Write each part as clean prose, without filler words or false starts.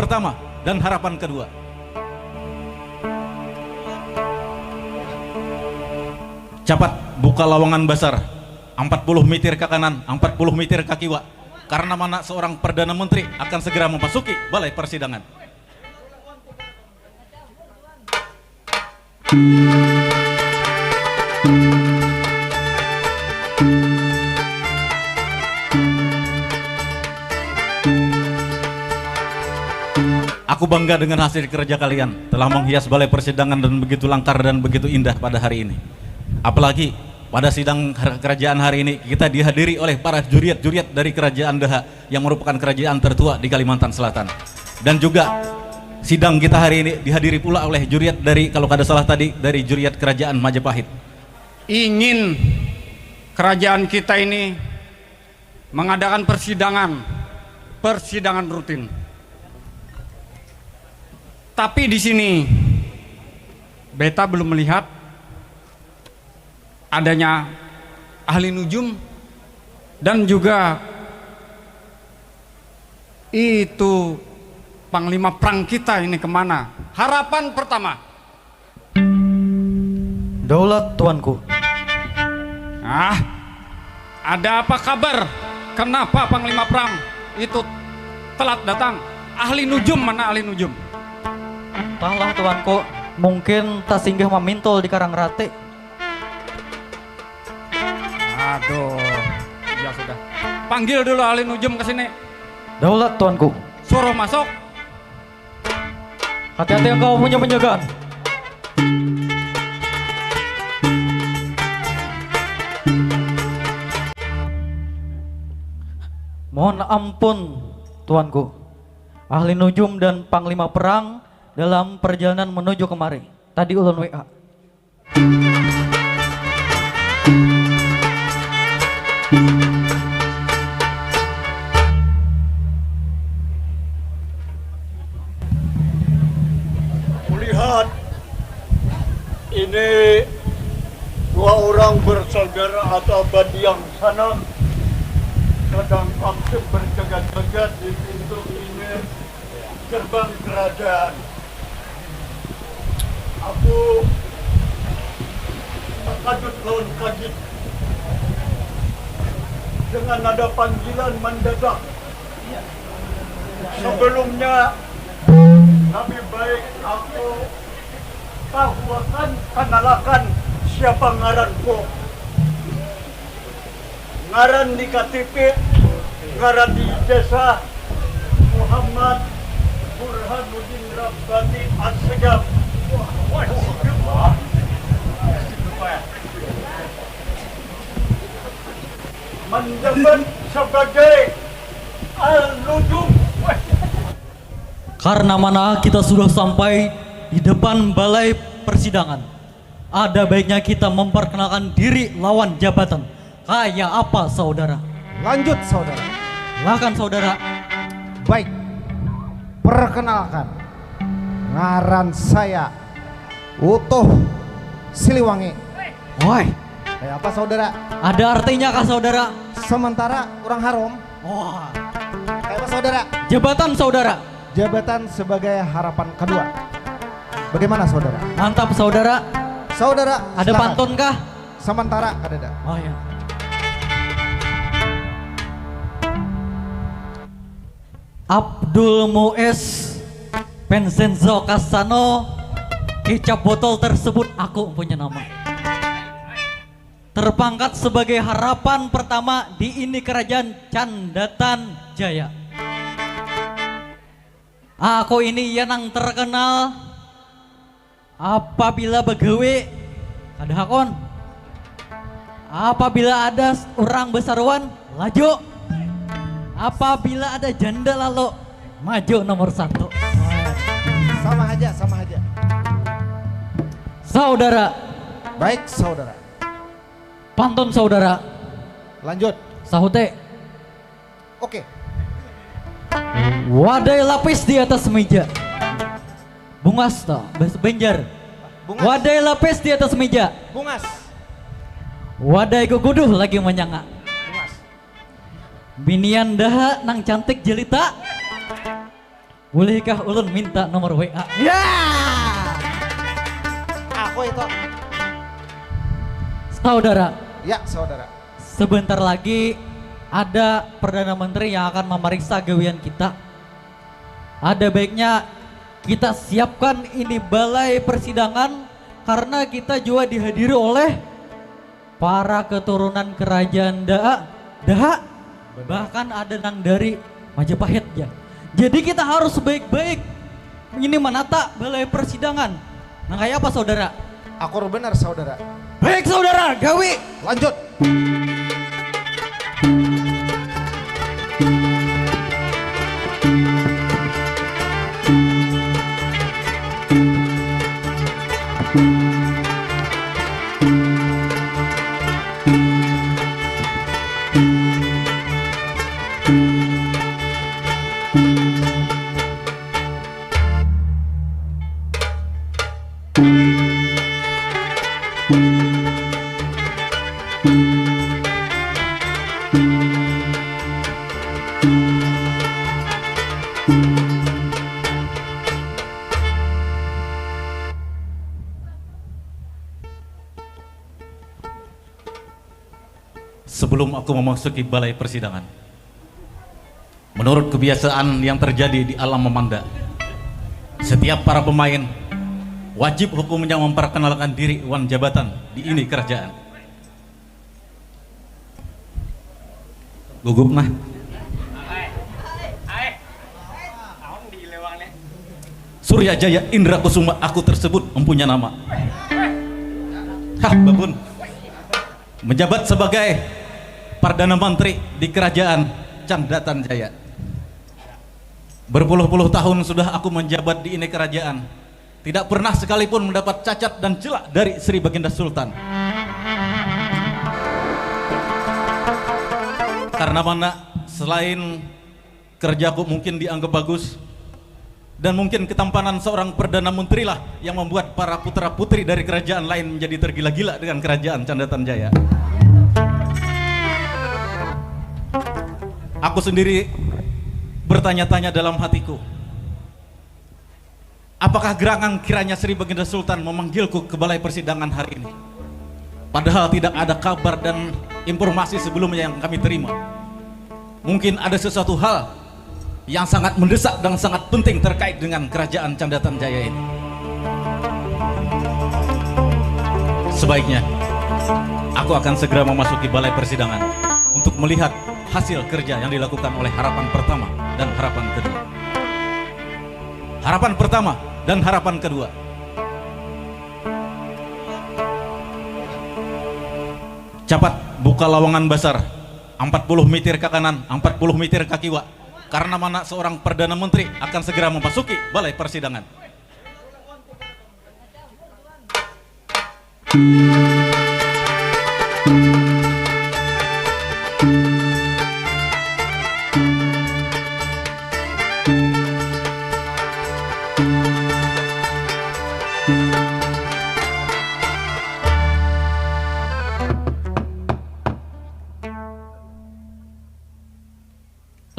pertama dan harapan kedua. Cepat buka lowongan basar 40 meter ke kanan, 40 meter ke kiri, karena mana seorang Perdana Menteri akan segera memasuki balai persidangan. Aku bangga dengan hasil kerja kalian telah menghias balai persidangan dan begitu langkar dan begitu indah pada hari ini. Apalagi pada sidang kerajaan hari ini kita dihadiri oleh para juriat-juriat dari Kerajaan Daha yang merupakan kerajaan tertua di Kalimantan Selatan. Dan juga sidang kita hari ini dihadiri pula oleh juriat dari, kalau kada salah tadi, dari juriat Kerajaan Majapahit. Ingin kerajaan kita ini mengadakan persidangan rutin. Tapi di sini beta belum melihat adanya ahli nujum dan juga itu panglima perang kita ini kemana? Harapan pertama. Daulat tuanku. Ada apa kabar? Kenapa panglima perang itu telat datang? Ahli nujum mana ahli nujum? Entahlah tuanku, mungkin tak singgah memintol di Karangrate. Aduh, ya sudah. Panggil dulu ahli nujum ke sini. Daulat tuanku. Suruh masuk. Hati-hati engkau punya penjagaan. Mohon ampun tuanku. Ahli nujum dan panglima perang dalam perjalanan menuju kemari. Tadi ulun WA. Kulihat ini dua orang bersaudara atau abad yang sana sedang aktif berjagat-jagat di pintu ini gerbang kerajaan. Aku takut lawan kaget dengan ada panggilan mendadak. Sebelumnya lebih baik aku tahu akan kenalakan siapa ngaranku. Ngaran di KTP, ngaran di desa Muhammad Burhanuddin Rabbani As-Segaf. Menjabat sebagai al-nujum. Karena mana kita sudah sampai di depan balai persidangan, ada baiknya kita memperkenalkan diri lawan jabatan. Kayak apa saudara? Lanjut saudara. Silakan saudara. Baik, perkenalkan, ngaran saya Utuh Siliwangi. Woi, Kayak apa saudara? ada artinya kah saudara? Sementara orang harom. Wah, Kayak apa saudara? jabatan saudara. Jabatan sebagai harapan kedua. Bagaimana saudara? Mantap saudara. Saudara, Ada silakan. pantun kah? Sementara ada. Oh ya. Abdul Mues Vincenzo Casano, kicap botol tersebut aku punya nama. Terpangkat sebagai harapan pertama di ini kerajaan Candatan Jaya. Aku ini yang terkenal apabila begawe ada hakon. Apabila ada orang besarwan laju. Apabila ada janda lalu maju nomor 1. Sama aja. Saudara, Baik saudara. pantun saudara, Lanjut. sahute. Oke. Wadai lapis di atas meja. Bungas toh, bahasa Banjar. Bungas. Wadai lapis di atas meja. Bungas. Wadai kukuduh lagi menyanga. Bungas. Binian daha nang cantik jelita. Bolehkah ulun minta nomor WA? Ya. Aku itu. Saudara, Ya, saudara. sebentar lagi ada Perdana Menteri yang akan memeriksa gawean kita. Ada baiknya kita siapkan ini balai persidangan karena kita juga dihadiri oleh para keturunan kerajaan Daha, bahkan ada nang dari Majapahit ya. Jadi kita harus baik-baik ini menata balai persidangan. Nah kayak apa saudara? Aku benar saudara. Baik saudara, gawe. Lanjut. Sebelum aku memasuki balai persidangan, menurut kebiasaan yang terjadi di alam memanda, setiap para pemain wajib hukumnya memperkenalkan diri wan jabatan di ini kerajaan. Gugup nah. Surya Jaya Indra Kusuma aku tersebut mempunyai nama. Hah, babun. Menjabat sebagai Perdana Menteri di kerajaan Candatan Jaya. Berpuluh-puluh tahun sudah aku menjabat di ini kerajaan. Tidak pernah sekalipun mendapat cacat dan celak dari Sri Baginda Sultan. Karena mana selain kerjaku mungkin dianggap bagus, dan mungkin ketampanan seorang Perdana Menteri lah yang membuat para putra-putri dari kerajaan lain menjadi tergila-gila dengan kerajaan Candatan Jaya. Aku sendiri bertanya-tanya dalam hatiku, apakah gerangan kiranya Sri Baginda Sultan memanggilku ke balai persidangan hari ini? Padahal tidak ada kabar dan informasi sebelumnya yang kami terima. Mungkin ada sesuatu hal yang sangat mendesak dan sangat penting terkait dengan kerajaan Candatan Jaya ini. Sebaiknya aku akan segera memasuki balai persidangan untuk melihat hasil kerja yang dilakukan oleh harapan pertama dan harapan kedua. Harapan pertama dan harapan kedua. Cepat buka lowongan basar 40 meter ke kanan, 40 meter ke kiri. Karena mana seorang Perdana Menteri akan segera memasuki balai persidangan.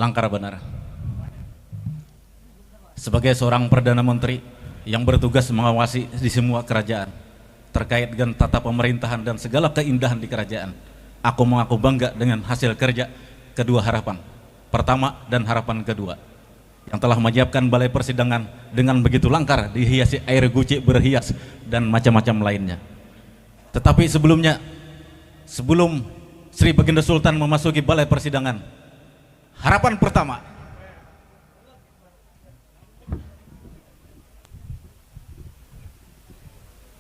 Langkar benar. Sebagai seorang Perdana Menteri yang bertugas mengawasi di semua kerajaan terkait dengan tata pemerintahan dan segala keindahan di kerajaan, aku mengaku bangga dengan hasil kerja kedua harapan pertama dan harapan kedua yang telah menyiapkan balai persidangan dengan begitu langkar dihiasi air guci berhias dan macam-macam lainnya. Tetapi sebelumnya, sebelum Sri Baginda Sultan memasuki balai persidangan, harapan pertama,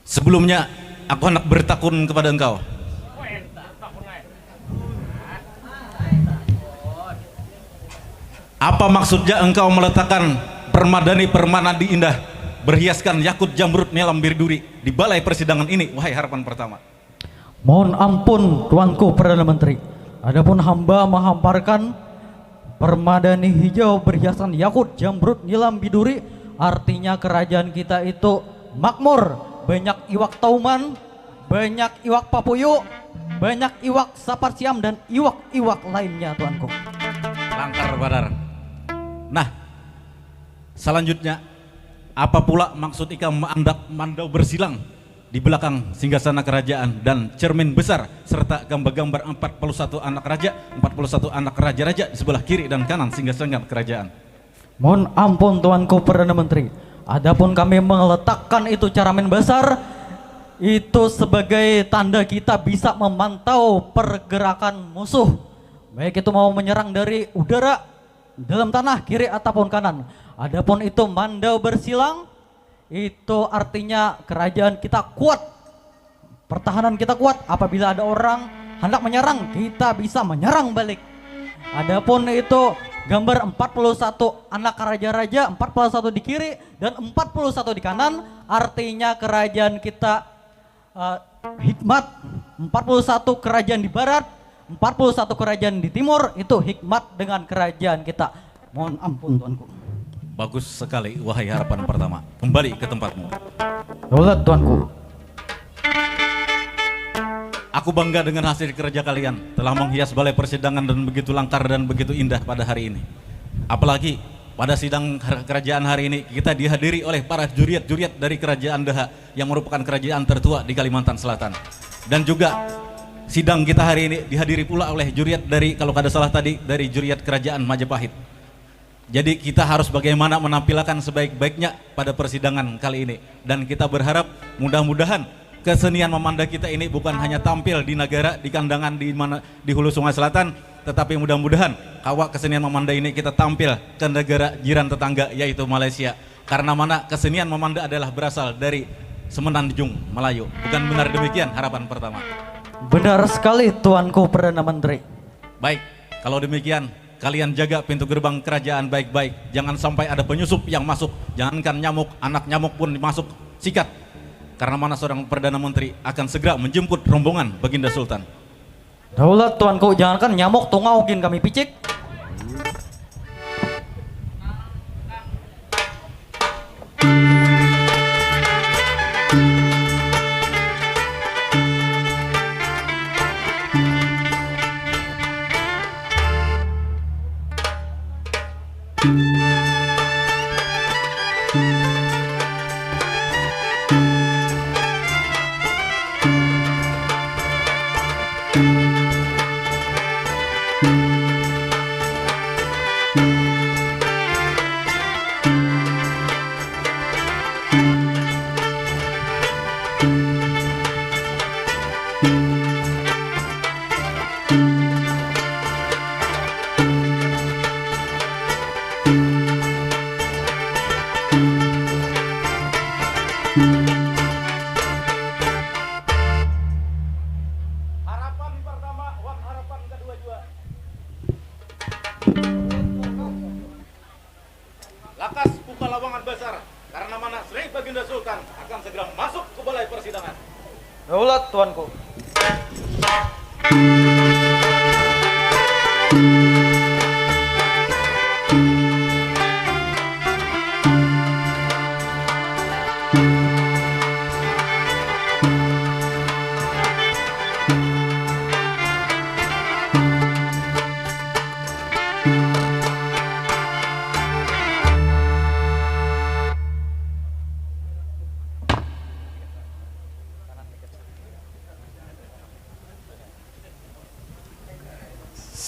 sebelumnya aku hendak bertakun kepada engkau. Apa maksudnya engkau meletakkan permadani permana di indah berhiaskan yakut jamrut nilam birduri di balai persidangan ini, wahai harapan pertama? Mohon ampun tuanku Perdana Menteri, adapun hamba menghamparkan permadani hijau berhiasan yakut jamrut nilam biduri, artinya kerajaan kita itu makmur, banyak iwak tauman, banyak iwak papuyu, banyak iwak sapar siam dan iwak-iwak lainnya tuanku. Langkar badar. Nah, Selanjutnya, apa pula maksud ika mandau bersilang di belakang singgasana kerajaan dan cermin besar serta gambar-gambar 41 anak raja, 41 anak raja-raja di sebelah kiri dan kanan singgasana kerajaan? Mohon ampun Tuanku Perdana Menteri. Adapun kami meletakkan itu cermin besar itu sebagai tanda kita bisa memantau pergerakan musuh. Baik itu mau menyerang dari udara, dalam tanah, kiri ataupun kanan. Adapun itu mandau bersilang, itu artinya kerajaan kita kuat, pertahanan kita kuat. Apabila ada orang hendak menyerang, kita bisa menyerang balik. Adapun itu gambar 41 anak raja-raja, 41 di kiri dan 41 di kanan, artinya kerajaan kita hikmat. 41 kerajaan di barat, 41 kerajaan di timur, itu hikmat dengan kerajaan kita. Mohon ampun Tuanku. Bagus sekali, wahai harapan pertama. Kembali ke tempatmu. Daulat Tuanku. Aku bangga dengan hasil kerja kalian telah menghias balai persidangan dan begitu langkar dan begitu indah pada hari ini. Apalagi pada sidang kerajaan hari ini kita dihadiri oleh para juriat-juriat dari kerajaan Daha yang merupakan kerajaan tertua di Kalimantan Selatan. Dan juga sidang kita hari ini dihadiri pula oleh juriat dari, kalau kada salah tadi, dari juriat kerajaan Majapahit. Jadi kita harus bagaimana menampilkan sebaik-baiknya pada persidangan kali ini. Dan kita berharap mudah-mudahan kesenian memanda kita ini bukan hanya tampil di negara, di kandangan di hulu Sungai Selatan, tetapi mudah-mudahan kawak kesenian memanda ini kita tampil ke negara jiran tetangga, yaitu Malaysia. Karena mana kesenian memanda adalah berasal dari Semenanjung Melayu. Bukan benar demikian harapan pertama? Benar sekali Tuanku Perdana Menteri. Baik, kalau demikian kalian jaga pintu gerbang kerajaan baik-baik. Jangan sampai ada penyusup yang masuk. Jangankan nyamuk, anak nyamuk pun masuk, sikat. Karena mana seorang Perdana Menteri akan segera menjemput rombongan Baginda Sultan. Daulat Tuanku, jangankan nyamuk tungaukin kami picik. Harapan pertama, harapan kedua juga. Lakas buka lawangan besar, karena mana Sri Baginda Sultan akan segera masuk ke balai persidangan. Daulat Tuanku.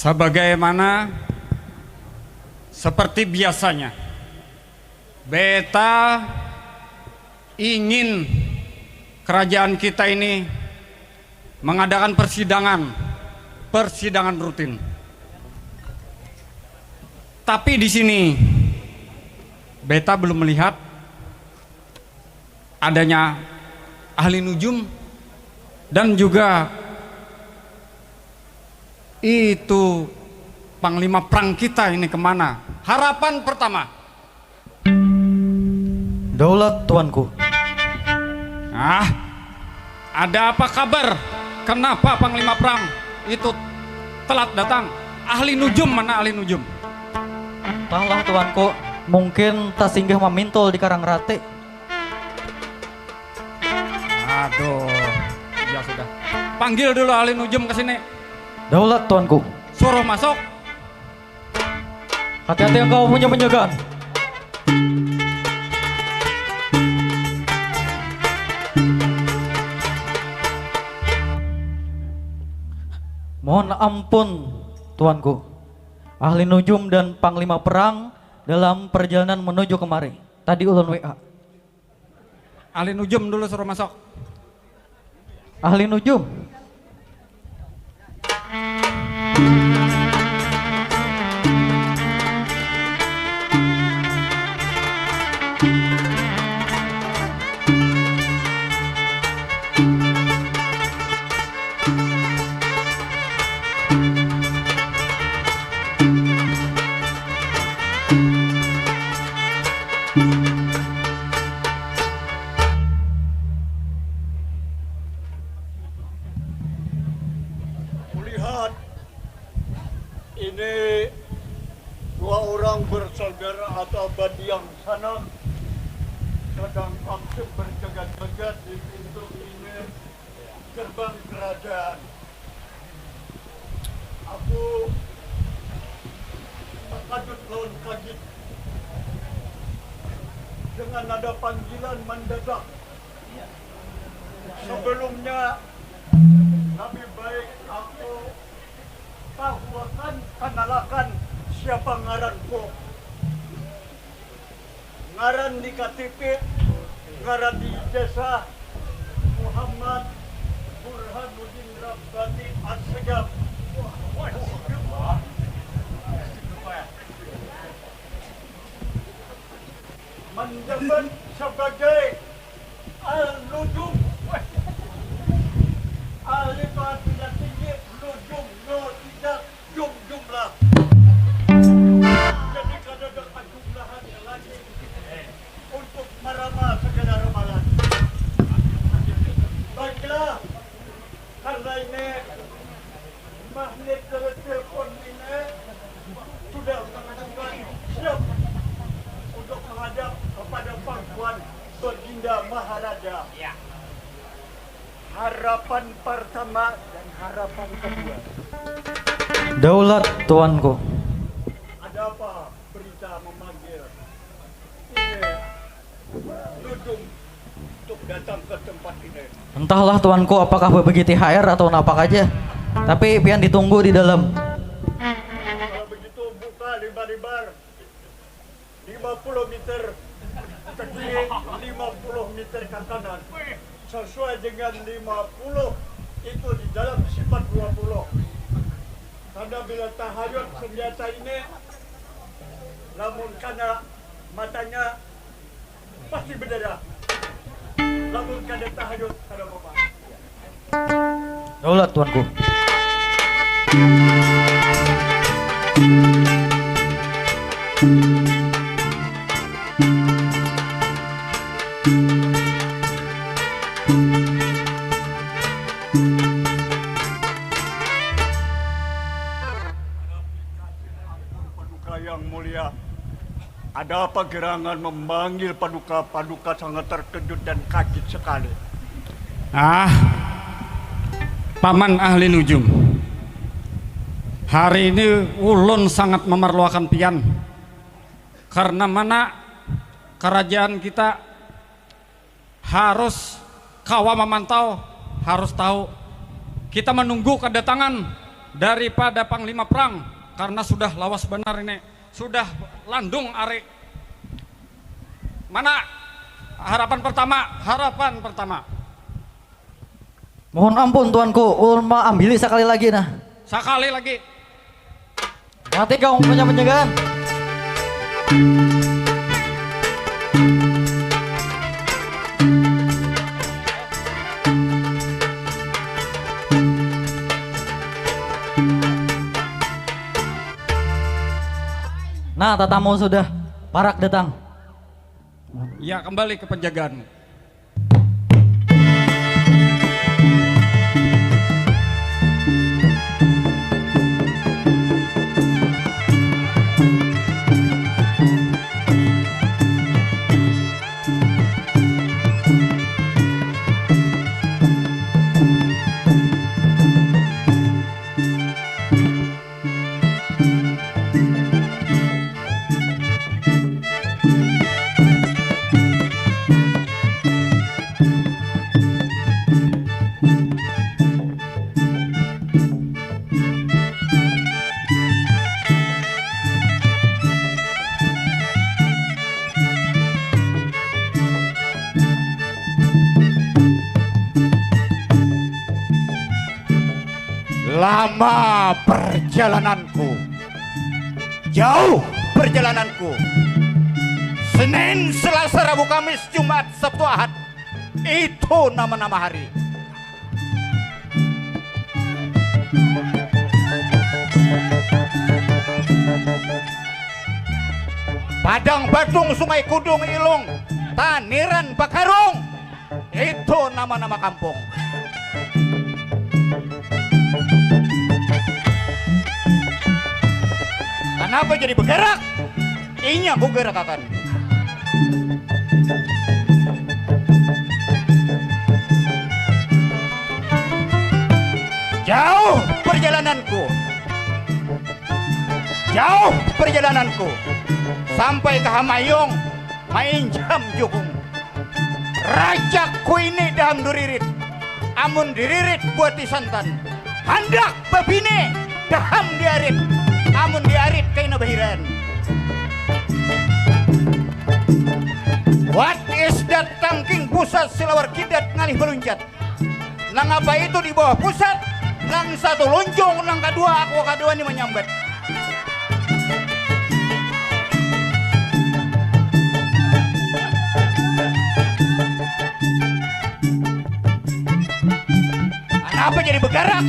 Sebagaimana seperti biasanya, beta ingin kerajaan kita ini mengadakan persidangan rutin. Tapi di sini beta belum melihat adanya ahli nujum dan juga itu panglima perang kita ini kemana? Harapan pertama. Daulat Tuanku. Ada apa kabar? Kenapa panglima perang itu telat datang? Ahli nujum mana ahli nujum? Entahlah Tuanku, mungkin tak singgah memintul di Karangrate. Aduh, ya sudah. Panggil dulu ahli nujum ke sini. Daulat Tuanku. Suruh masuk. Hati-hati engkau punya penjagaan. Mohon ampun, tuanku. Ahli nujum dan panglima perang dalam perjalanan menuju kemari. Tadi ulun WA. Ahli nujum dulu suruh masuk. Ahli nujum. Kulihat ini dua orang bersaudara atau badiang sana sedang aktif berjagat-jagat di pintu ini gerbang kerajaan. Aku terkejut lawan kaget dengan ada panggilan mendadak. Sebelumnya lebih baik aku tahu akan kenalakan siapa ngaranku. Ngaran di KTP, ngaran di ijazah Muhammad Burhanuddin Rabbani As-Segaf. Menjabat sebagai al-nujum. Ahli tidak tinggi, nujum, no tidak, jumlah. Jadi kada ada jumlahan lagi untuk meramal segala ramalan. Baiklah, karena ini magnet telepon ini sudah menentukan siap untuk menghadap kepada pangkuan Baginda Maharaja. Harapan pertama dan harapan kedua. Daulat tuanku. Ada apa berita memanggil ini nujum untuk datang ke tempat ini? Entahlah tuanku apakah berbagi THR atau napak aja. Tapi pian ditunggu di dalam. Kalau begitu buka lebar-lebar 50 meter ke kiri, 50 meter ke kanan. Sesuai dengan 50 itu di dalam sifat 20. Karena bila tahayut senjata ini, namun karena matanya pasti berdarah. Namun karena tahayut kada apa. Daulat tuanku. Paduka yang mulia, ada apa gerangan memanggil paduka sangat terkejut dan kaget sekali. Paman ahli nujum, hari ini ulun sangat memerlukan pian. Karena mana kerajaan kita harus kawa memantau, harus tahu. Kita menunggu kedatangan daripada panglima perang karena sudah lawas benar ini, sudah landung are. Mana harapan pertama? Mohon ampun tuanku, ulun mau ambili sekali lagi nah. Sekali lagi. Mati kau punya penjagaan. Nah, tatamu sudah parak datang. Ya, kembali ke penjagaan. Lama perjalananku, jauh perjalananku. Senin, Selasa, Rabu, Kamis, Jumat, Sabtu, Ahad, itu nama-nama hari. Padang Batung, Sungai Kudung, Ilung, Taniran, Bakarung, itu nama-nama kampung. Kenapa jadi bergerak? Ini aku gerakkan. Jauh perjalananku, jauh perjalananku, sampai ke Hamayung, main jam jukung. Rajaku ini daham duririt, amun diririt buat disantan. Handak babine daham diarit, amun diarit kaina bahiran. What is that tangking pusat silawar kidat ngalih beruncat. Nang apa itu di bawah pusat, nang satu lonjong, nang kedua aku kedua ini menyambat. Kenapa jadi bergerak?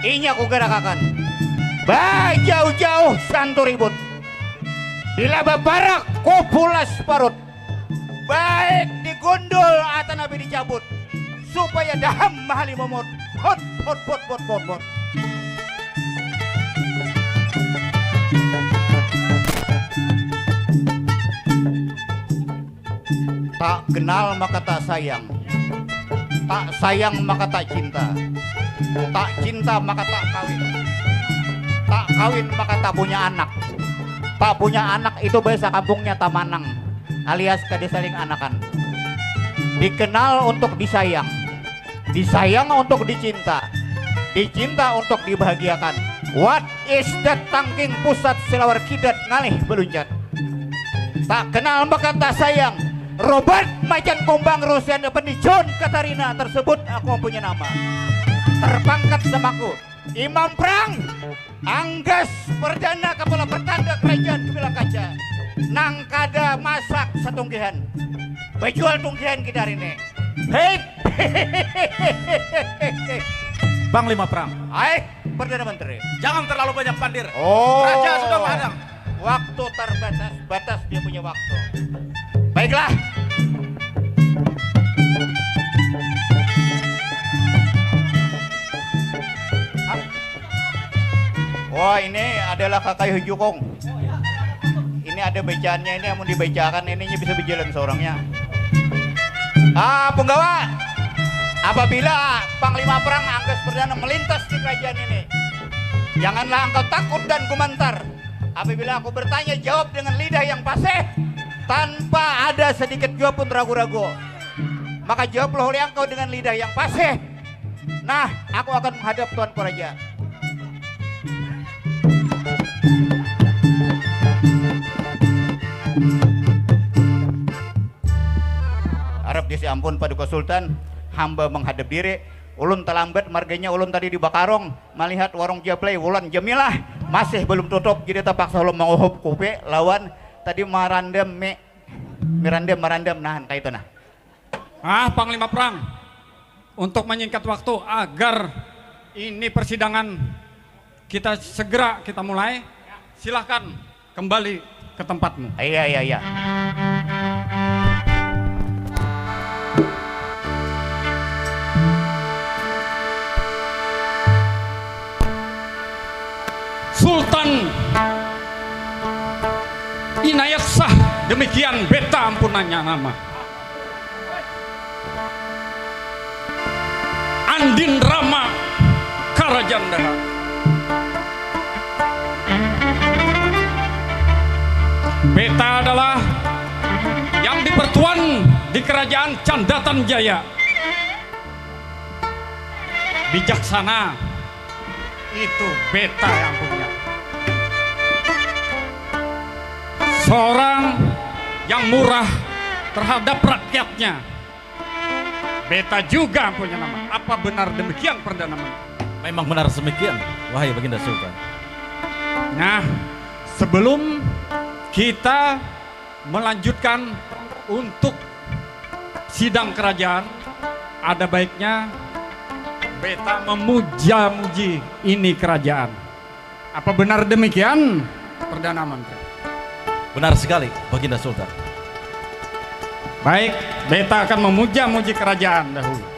Ini aku gerakkan. Bah jauh-jauh santu ribut. Bila babarak kopulas parut. Baik digondol atau nabi dicabut. Supaya daham mahali momot. Hot. Tak kenal maka tak sayang. Tak sayang maka tak cinta. Tak cinta maka tak kawin. Tak kawin maka tak punya anak. Tak punya anak itu bahasa kampungnya tamanang, alias kadesaling anakan. Dikenal untuk disayang. Disayang untuk dicinta. Dicinta untuk dibahagiakan. What is that tangking pusat silawar kidat ngalih beluncat. Tak kenal maka tak sayang. Robert macan kumbang Rusian pendijon Katarina tersebut aku mempunyai nama. Terpangkat samaku Imam Prang Anggas Perdana Kepala Pertanda Kerajaan Kebilang Kaca. Nang kada masak setunggihan. Bejual tunggihan kita hari ini. Hei. Bang Lima Perang, Perdana Menteri. jangan terlalu banyak pandir. Oh. Raja sudah menghadang. Waktu terbatas, batas dia punya waktu. Baiklah. Wah, ini adalah Kakak Hujukong. Ini ada bacaannya, ini yang mau dibacakan, ininya bisa berjalan seorangnya. Penggawa, apabila Panglima Perang Anggas Perdana melintas di kerajaan ini, janganlah engkau takut dan gumantar. Apabila aku bertanya jawab dengan lidah yang fasih, tanpa ada sedikit jua pun ragu-ragu. Maka jawablah oleh engkau dengan lidah yang fasih. Nah, aku akan menghadap Tuanku Raja. Harap disi ampun Paduka Sultan, hamba menghadap diri. Ulun terlambat marganya ulun tadi di Bakarong melihat warung Japlay Wulan Jamilah masih belum tutup, jadi terpaksa ulun menguhup kupe lawan tadi marandam nahan kayak itu nah. Panglima Perang, untuk menyingkat waktu agar ini persidangan kita segera kita mulai, silahkan kembali ke tempatmu. Iya. Sultan Inayat sah demikian beta ampunannya nama. Andin Rama Karajandara. Beta adalah yang dipertuan di kerajaan Candatan Jaya. Bijaksana itu beta yang punya. Seorang yang murah terhadap rakyatnya. Beta juga punya nama. Apa benar demikian Perdana Menteri? Memang benar demikian, wahai Baginda Sultan. Nah, sebelum kita melanjutkan untuk sidang kerajaan, ada baiknya beta memuja-muji ini kerajaan. Apa benar demikian, Perdana Menteri? Benar sekali, Baginda Sultan. Baik, beta akan memuja-muji kerajaan dahulu.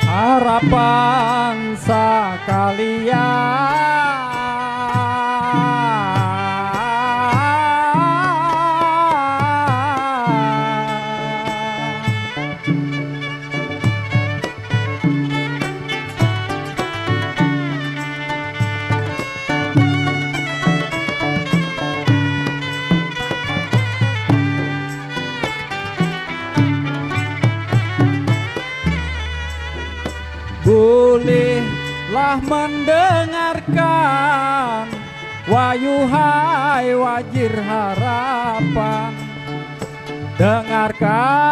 Harapan sekalian, bolehlah mendengarkan wayuhai wajir harapan, dengarkan